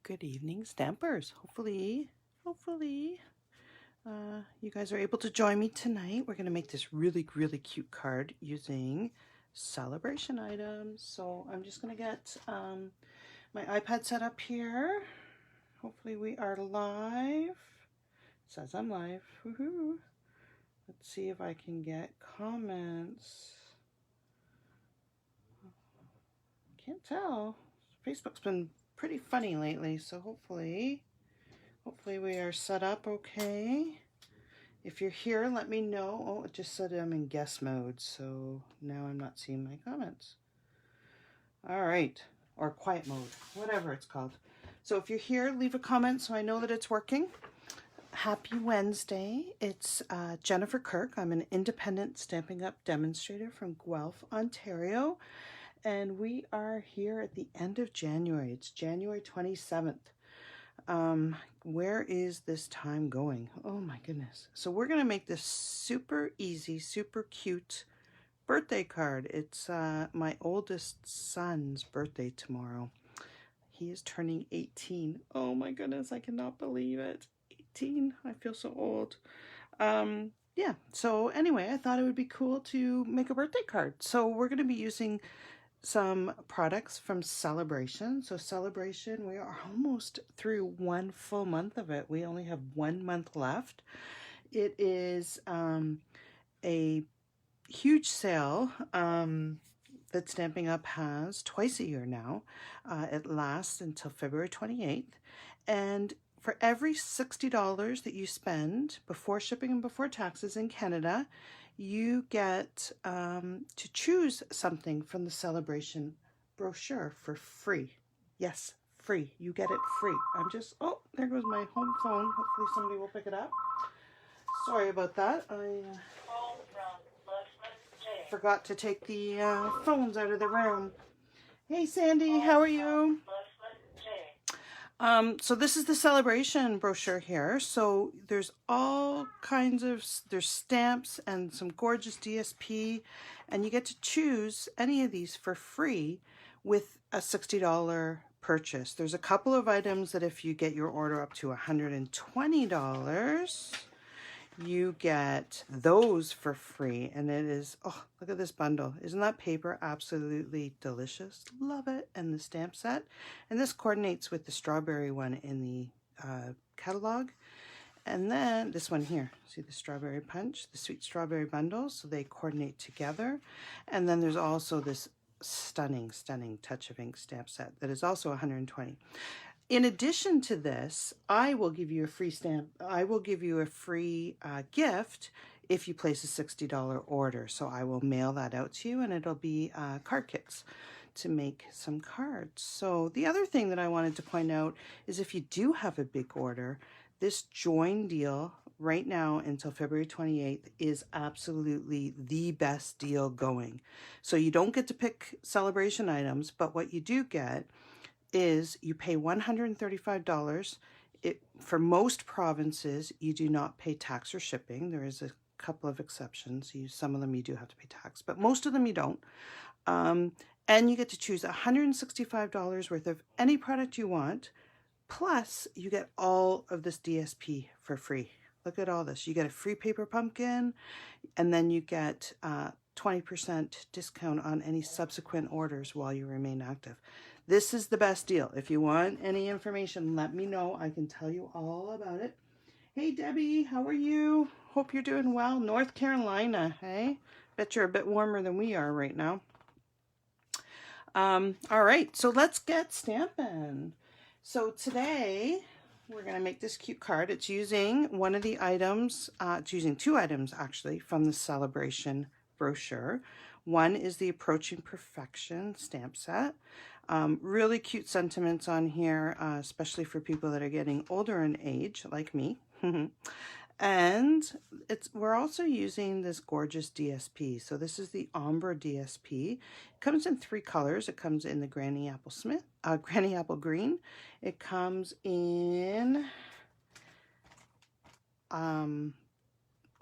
Good evening, Stampers. Hopefully, you guys are able to join me tonight. We're going to make this really cute card using celebration items. So I'm just going to get my iPad set up here. Hopefully we are live. It says I'm live. Woohoo! Let's see if I can get comments. Can't tell. Facebook's been pretty funny lately, so hopefully we are set up okay. If you're here, let me know. Oh, it just said I'm in guest mode, so now I'm not seeing my comments. All right, or quiet mode, whatever it's called. So if you're here, leave a comment so I know that it's working. Happy Wednesday. It's Jennifer Kirk. I'm an independent Stampin' Up! Demonstrator from Guelph, Ontario. And we are here at the end of January. It's January 27th. Where is this time going? Oh my goodness. So we're going to make this super easy, super cute birthday card. It's my oldest son's birthday tomorrow. He is turning 18. Oh my goodness, I cannot believe it. 18. I feel so old. Yeah, so anyway, I thought it would be cool to make a birthday card. So we're going to be using some products from Celebration. So Celebration, we are almost through one full month of it. We only have 1 month left. It is a huge sale that Stampin' Up! Has twice a year now. It lasts until February 28th. And for every $60 that you spend before shipping and before taxes in Canada, you get to choose something from the Celebration brochure for free. Yes, free. You get it free. Oh, there goes my home phone. Hopefully somebody will pick it up. Sorry about that. I forgot to take the phones out of the room. Hey Sandy, how are you? So this is the Celebration brochure here. So there's all kinds of, there's stamps and some gorgeous DSP, and you get to choose any of these for free with a $60 purchase. There's a couple of items that if you get your order up to $120, you get those for free, and it is, oh, look at this bundle. Isn't that paper absolutely delicious? Love it. And the stamp set, and this coordinates with the strawberry one in the catalog. And then this one here, see the strawberry punch, the sweet strawberry bundle, so they coordinate together. And then there's also this stunning Touch of Ink stamp set that is also $120. In addition to this, I will give you a free stamp. I will give you a free gift if you place a $60 order. So I will mail that out to you, and it'll be card kits to make some cards. So the other thing that I wanted to point out is if you do have a big order, this join deal right now until February 28th is absolutely the best deal going. So you don't get to pick Celebration items, but what you do get is you pay $135. For most provinces, you do not pay tax or shipping. There is a couple of exceptions. Some of them you do have to pay tax, but most of them you don't. And you get to choose $165 worth of any product you want, plus you get all of this DSP for free. Look at all this. You get a free paper pumpkin, and then you get 20% discount on any subsequent orders while you remain active. This is the best deal. If you want any information, let me know. I can tell you all about it. Hey, Debbie, how are you? Hope you're doing well. North Carolina, hey? Bet you're a bit warmer than we are right now. All right, so let's get stamping. So today, we're going to make this cute card. It's using one of the items, it's using two items actually from the Celebration brochure. One is the Approaching Perfection stamp set. Really cute sentiments on here, especially for people that are getting older in age, like me. And we're also using this gorgeous DSP. So this is the Ombre DSP. It comes in 3 colors. It comes in the Granny Apple Green. It comes in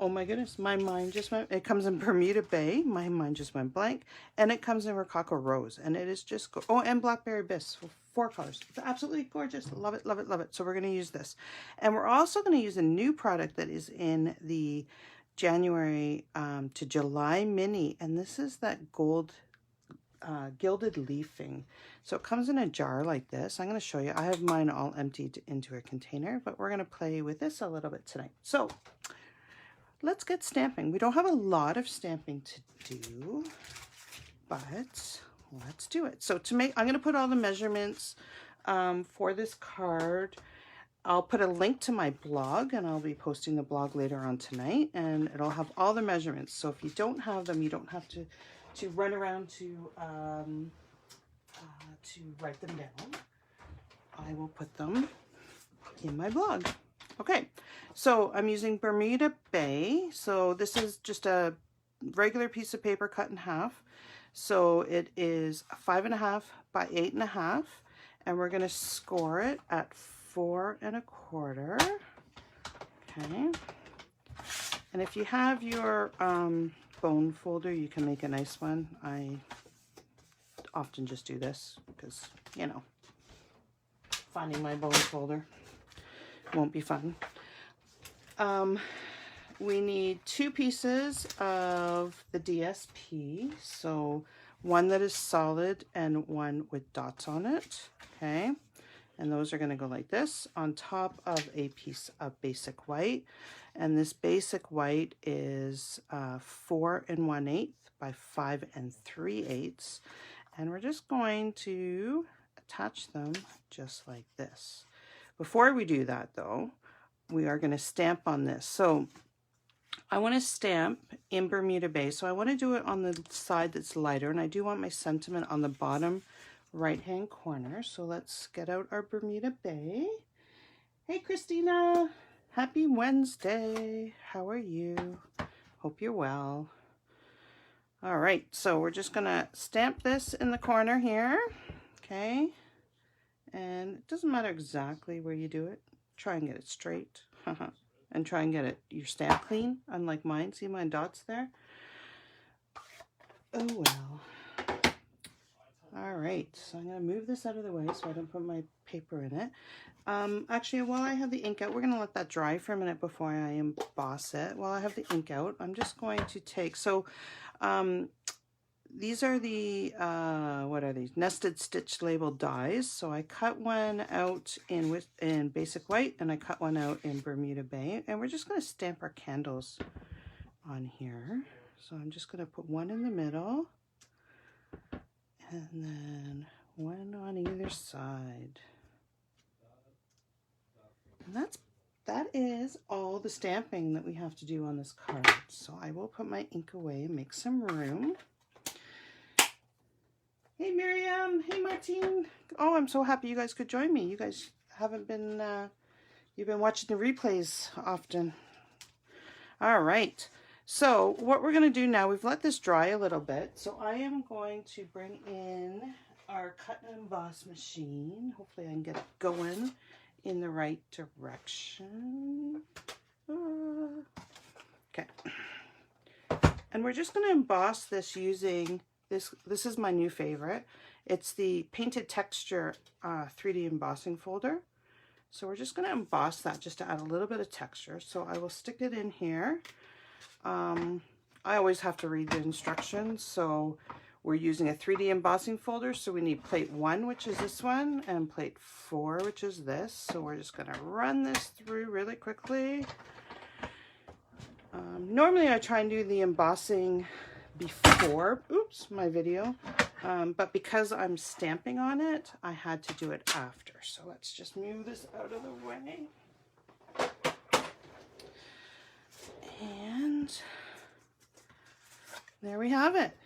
Oh my goodness, my mind just went, it comes in Bermuda Bay, my mind just went blank, and it comes in Rococo Rose, and it is just, oh, and Blackberry Abyss, 4 colors. It's absolutely gorgeous. Love it, love it, love it. So we're going to use this. And we're also going to use a new product that is in the January to July mini, and this is that gilded leafing. So it comes in a jar like this. I'm going to show you. I have mine all emptied into a container, but we're going to play with this a little bit tonight. So let's get stamping. We don't have a lot of stamping to do, but let's do it. So to make, I'm going to put all the measurements for this card. I'll put a link to my blog, and I'll be posting the blog later on tonight, and it'll have all the measurements. So if you don't have them, you don't have to run around to write them down. I will put them in my blog. Okay, so I'm using Bermuda Bay. So this is just a regular piece of paper cut in half. So it is 5.5 by 8.5, and we're going to score it at 4 1/4. Okay, and if you have your bone folder, you can make a nice one. I often just do this because, you know, finding my bone folder won't be fun. We need 2 pieces of the DSP, so one that is solid and one with dots on it. Okay, and those are going to go like this on top of a piece of basic white, and this basic white is 4 1/8 by 5 3/8, and we're just going to attach them just like this. Before we do that though, we are going to stamp on this. So I want to stamp in Bermuda Bay, so I want to do it on the side that's lighter, and I do want my sentiment on the bottom right hand corner. So let's get out our Bermuda Bay. Hey Christina, happy Wednesday. How are you? Hope you're well. All right, so we're just gonna stamp this in the corner here. Okay, and it doesn't matter exactly where you do it. Try and get it straight. And try and get your stamp clean, unlike mine. See my dots there? Oh well. All right, so I'm going to move this out of the way so I don't put my paper in it. Actually, while I have the ink out, we're going to let that dry for a minute before I emboss it. While I have the ink out, I'm just going to take, so these are the, what are these? Nested stitch label dies. So I cut one out in basic white, and I cut one out in Bermuda Bay, and we're just going to stamp our candles on here. So I'm just going to put one in the middle, and then one on either side. And that is all the stamping that we have to do on this card. So I will put my ink away and make some room. Hey Miriam, hey Martine. Oh, I'm so happy you guys could join me. You guys haven't been, you've been watching the replays often. All right, so what we're gonna do now, we've let this dry a little bit. So I am going to bring in our cut and emboss machine. Hopefully I can get it going in the right direction. Okay, and we're just gonna emboss this using this is my new favorite. It's the Painted Texture 3D embossing folder. So we're just going to emboss that just to add a little bit of texture. So I will stick it in here. I always have to read the instructions. So we're using a 3D embossing folder. So we need plate 1, which is this one, and plate 4, which is this. So we're just going to run this through really quickly. Normally I try and do the embossing before, my video, but because I'm stamping on it, I had to do it after. So let's just move this out of the way. And there we have it.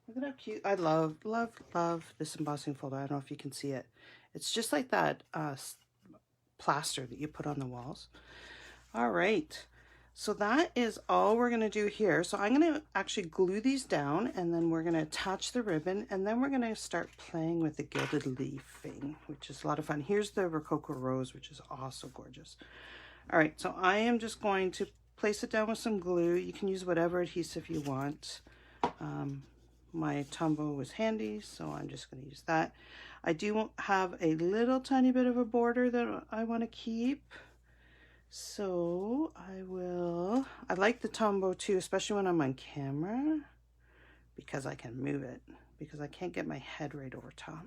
Look at how cute. I love, love, love this embossing folder. I don't know if you can see it. It's just like that plaster that you put on the walls. All right. So that is all we're going to do here. So I'm going to actually glue these down, and then we're going to attach the ribbon, and then we're going to start playing with the gilded leafing, which is a lot of fun. Here's the Rococo Rose, which is also gorgeous. All right, so I am just going to place it down with some glue. You can use whatever adhesive you want. My Tombow was handy, so I'm just going to use that. I do have a little tiny bit of a border that I want to keep. So I like the Tombow too, especially when I'm on camera, because I can move it, because I can't get my head right over top.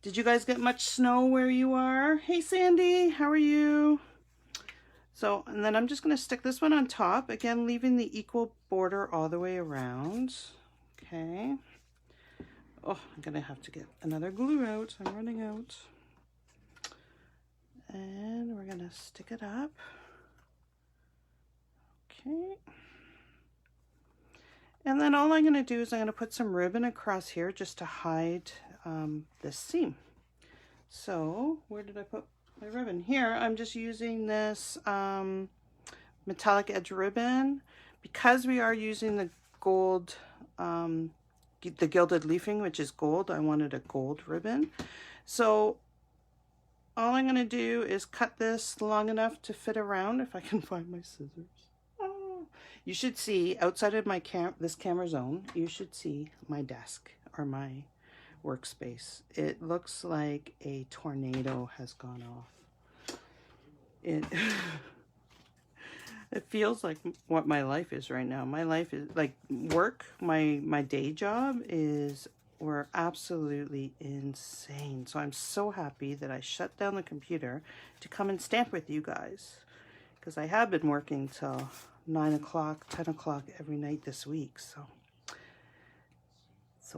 Did you guys get much snow where you are? Hey Sandy, how are you? So, and then I'm just going to stick this one on top, again leaving the equal border all the way around. Okay. Oh, I'm going to have to get another glue out. I'm running out. And we're going to stick it up. Okay. And then all I'm going to do is I'm going to put some ribbon across here just to hide this seam. So where did I put my ribbon? Here I'm just using this metallic edge ribbon. Because we are using the gold, the gilded leafing, which is gold, I wanted a gold ribbon. So all I'm going to do is cut this long enough to fit around, if I can find my scissors. Oh. You should see outside of my this camera zone, you should see my desk or my workspace. It looks like a tornado has gone off. It it feels like what my life is right now. My life is like work. My day job is, we're absolutely insane. So I'm so happy that I shut down the computer to come and stamp with you guys, because I have been working till 9 o'clock, 10 o'clock every night this week. So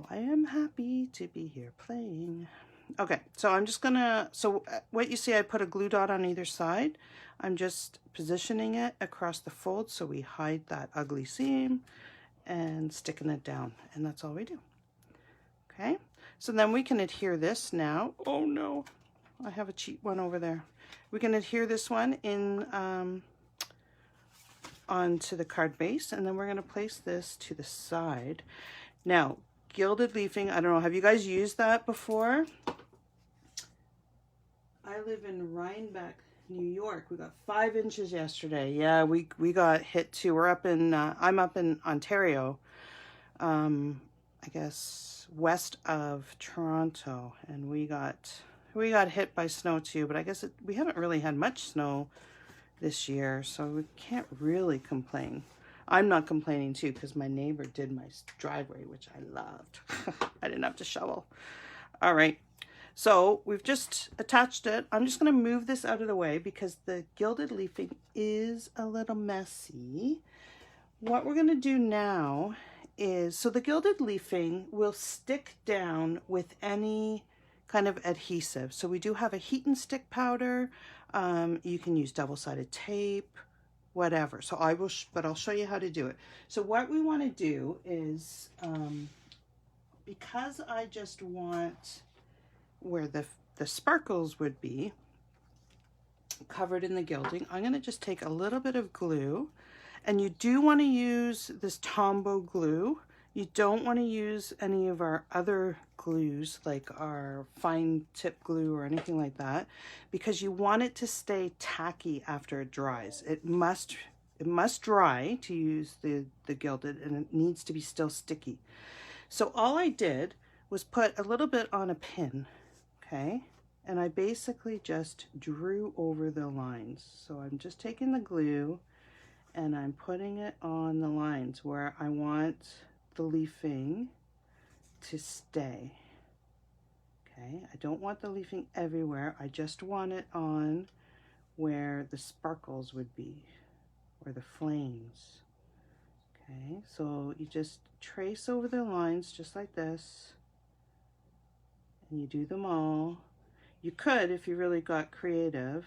I am happy to be here playing. Okay, so I'm just gonna, so what you see, I put a glue dot on either side. I'm just positioning it across the fold so we hide that ugly seam and sticking it down, and that's all we do. Okay, so then we can adhere this now. Oh no, I have a cheap one over there. We can adhere this one in onto the card base, and then we're going to place this to the side. Now, gilded leafing, I don't know, have you guys used that before? I live in Rhinebeck, New York. We got 5 inches yesterday. Yeah, we got hit too. We're up in, I'm up in Ontario, I guess west of Toronto, and we got hit by snow too, but I guess we haven't really had much snow this year, so we can't really complain. I'm not complaining too, because my neighbor did my driveway, which I loved. I didn't have to shovel. All right, so we've just attached it. I'm just going to move this out of the way because the gilded leafing is a little messy. What we're going to do now is, so the gilded leafing will stick down with any kind of adhesive. So we do have a heat and stick powder. You can use double-sided tape, whatever. So I will, but I'll show you how to do it. So what we want to do is, because I just want where the sparkles would be covered in the gilding, I'm going to just take a little bit of glue, and you do want to use this Tombow glue. You don't want to use any of our other glues, like our fine tip glue or anything like that, because you want it to stay tacky after it dries. It must dry to use the gilded, and it needs to be still sticky. So all I did was put a little bit on a pin, okay? And I basically just drew over the lines. So I'm just taking the glue and I'm putting it on the lines where I want the leafing to stay. Okay, I don't want the leafing everywhere. I just want it on where the sparkles would be, or the flames. Okay, so you just trace over the lines just like this, and you do them all. You could, if you really got creative,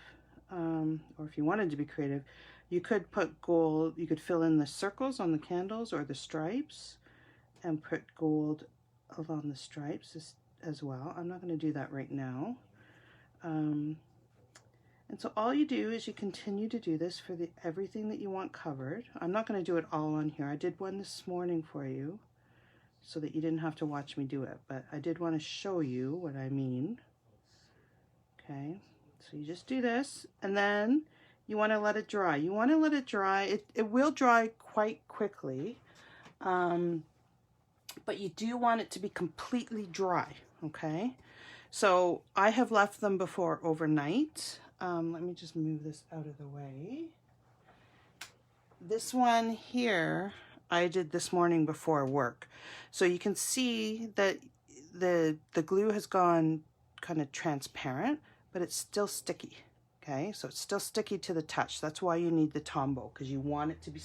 or if you wanted to be creative, you could put gold, you could fill in the circles on the candles or the stripes and put gold along the stripes as well. I'm not going to do that right now. And so all you do is you continue to do this for everything that you want covered. I'm not going to do it all on here. I did one this morning for you so that you didn't have to watch me do it, but I did want to show you what I mean. Okay, so you just do this, and then you want to let it dry. You want to let it dry. It will dry quite quickly, but you do want it to be completely dry, okay? So I have left them before overnight. Let me just move this out of the way. This one here, I did this morning before work. So you can see that the glue has gone kind of transparent, but it's still sticky. Okay, so it's still sticky to the touch. That's why you need the Tombow, because you want it to be,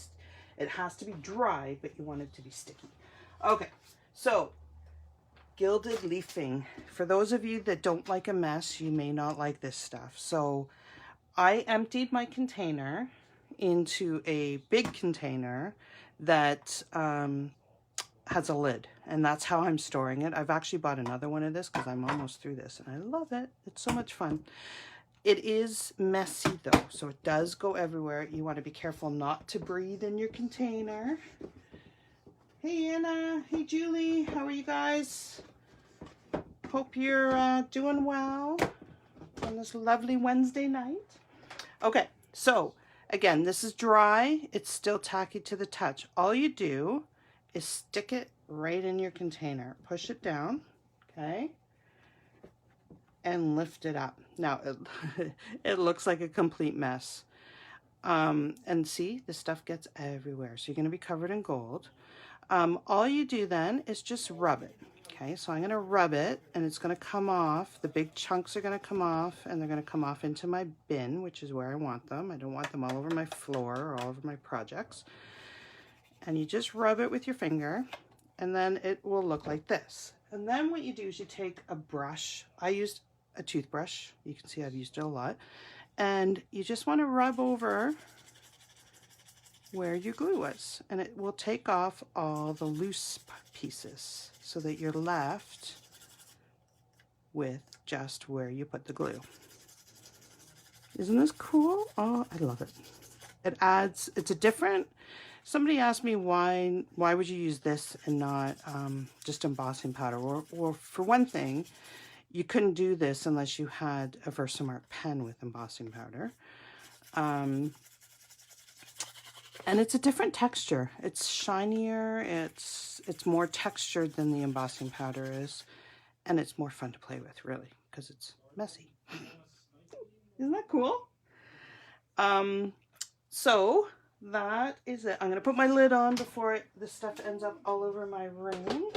it has to be dry, but you want it to be sticky. Okay, so gilded leafing. For those of you that don't like a mess, you may not like this stuff. So I emptied my container into a big container that has a lid, and that's how I'm storing it. I've actually bought another one of this because I'm almost through this and I love it. It's so much fun. It is messy though, so it does go everywhere. You want to be careful not to breathe in your container. Hey Anna, hey Julie, how are you guys? Hope you're doing well on this lovely Wednesday night. Okay, so again, this is dry. It's still tacky to the touch. All you do is stick it right in your container. Push it down, okay? And lift it up. Now, it looks like a complete mess. And see, the stuff gets everywhere. So you're going to be covered in gold. All you do then is just rub it. Okay, so I'm going to rub it and it's going to come off. The big chunks are going to come off and they're going to come off into my bin, which is where I want them. I don't want them all over my floor or all over my projects. And you just rub it with your finger and then it will look like this. And then what you do is you take a brush. I used a toothbrush. You can see I've used it a lot. And you just want to rub over where your glue was, and it will take off all the loose pieces so that you're left with just where you put the glue. Isn't this cool? Oh, I love it. It adds, it's a different, somebody asked me why would you use this and not just embossing powder? Or for one thing, you couldn't do this unless you had a Versamark pen with embossing powder. And it's a different texture. It's shinier, it's more textured than the embossing powder is, and it's more fun to play with, really, because it's messy. Isn't that cool? So that is it. I'm going to put my lid on before this stuff ends up all over my ring.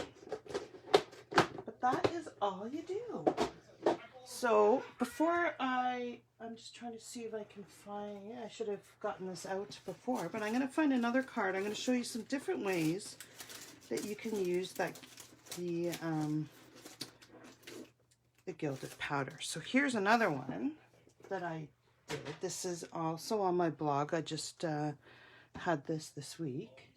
But that is all you do. So before I'm just trying to see if I can find, I should have gotten this out before, but I'm going to find another card. I'm going to show you some different ways that you can use the gilded powder. So here's another one that I did. This is also on my blog. I just had this week.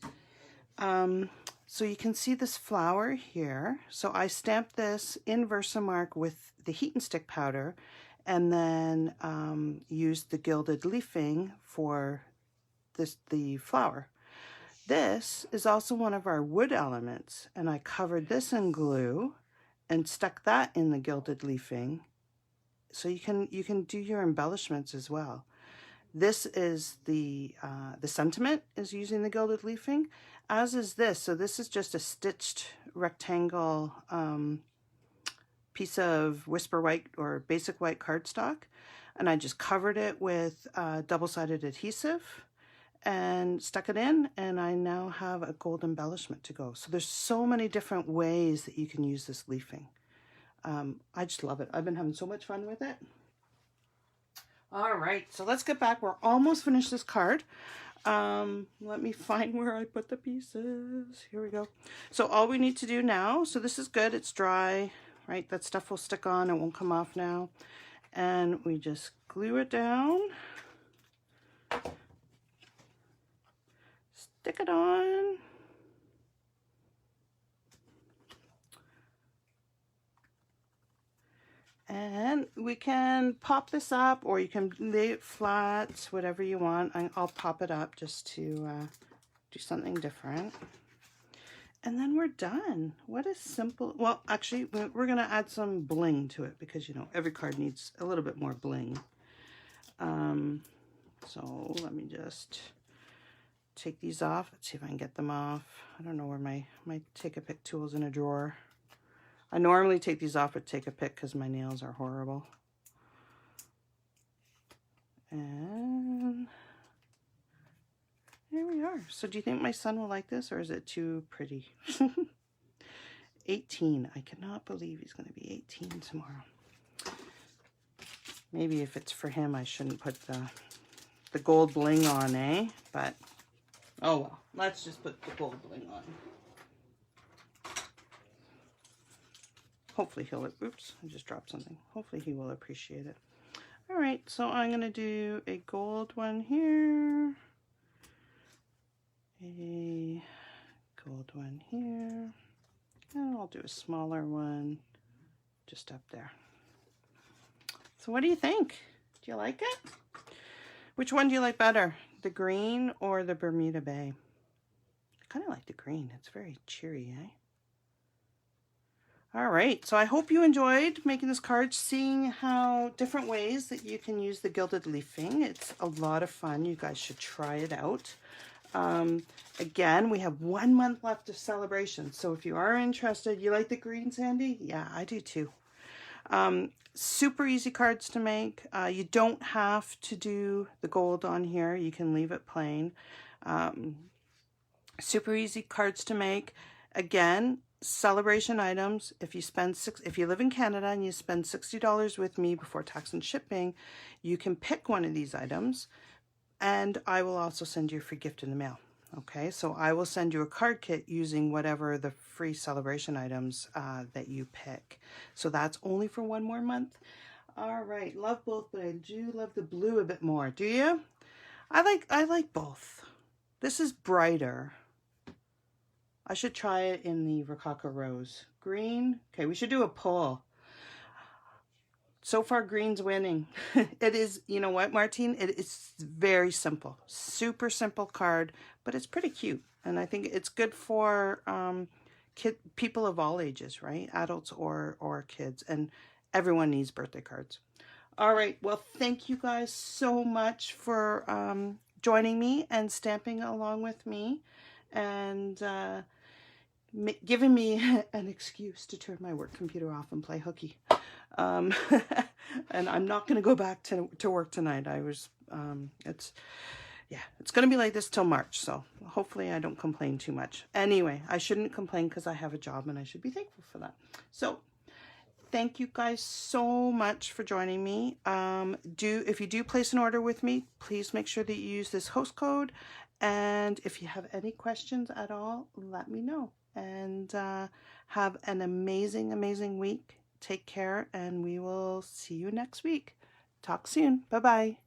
So you can see this flower here. So I stamped this in Versamark with the heat and stick powder and then used the gilded leafing for the flower. This is also one of our wood elements, and I covered this in glue and stuck that in the gilded leafing. So you can do your embellishments as well. This is the sentiment is using the gilded leafing, as is this. So this is just a stitched rectangle piece of Whisper White or basic white cardstock, and I just covered it with double-sided adhesive and stuck it in, and I now have a gold embellishment to go. So there's so many different ways that you can use this leafing. I just love it. I've been having so much fun with it. All right, so let's get back. We're almost finished this card. Let me find where I put the pieces. Here we go. So all we need to do now, so this is good, it's dry, right? That stuff will stick on, it won't come off now. And we just glue it down. Stick it on. And we can pop this up, or you can lay it flat, whatever you want. I'll pop it up just to do something different. And then we're done. What a simple, well, actually, we're going to add some bling to it because, you know, every card needs a little bit more bling. So let me just take these off. Let's see if I can get them off. I don't know where my take a pick tool's in a drawer. I normally take these off with take a pick because my nails are horrible. And there we are. So do you think my son will like this, or is it too pretty? 18. I cannot believe he's going to be 18 tomorrow. Maybe if it's for him, I shouldn't put the gold bling on, eh? But, oh well. Let's just put the gold bling on. Hopefully he'll, oops, I just dropped something. Hopefully he will appreciate it. All right, so I'm going to do a gold one here. A gold one here. And I'll do a smaller one just up there. So what do you think? Do you like it? Which one do you like better? The green or the Bermuda Bay? I kind of like the green. It's very cheery, eh? All right, so I hope you enjoyed making this card, seeing how different ways that you can use the gilded leafing. It's a lot of fun. You guys should try it out. Again, we have 1 month left of celebration. So if you are interested, you like the green, Sandy? Yeah, I do too. Super easy cards to make. You don't have to do the gold on here. You can leave it plain. Super easy cards to make. Again, celebration items. If you live in Canada and you spend $60 with me before tax and shipping, you can pick one of these items, and I will also send you a free gift in the mail. Okay, so I will send you a card kit using whatever the free celebration items that you pick. So that's only for 1 more month. All right, love both, but I do love the blue a bit more. Do you? I like both. This is brighter. I should try it in the Rococo Rose. Green. Okay, we should do a poll. So far, green's winning. It is, you know what, Martine? It is very simple. Super simple card, but it's pretty cute. And I think it's good for people of all ages, right? Adults or kids. And everyone needs birthday cards. All right. Well, thank you guys so much for joining me and stamping along with me. And giving me an excuse to turn my work computer off and play hooky. And I'm not going to go back to work tonight. It's going to be like this till March. So hopefully I don't complain too much. Anyway, I shouldn't complain because I have a job and I should be thankful for that. So thank you guys so much for joining me. If you do place an order with me, please make sure that you use this host code. And if you have any questions at all, let me know. And have an amazing, amazing week. Take care, and we will see you next week. Talk soon. Bye-bye.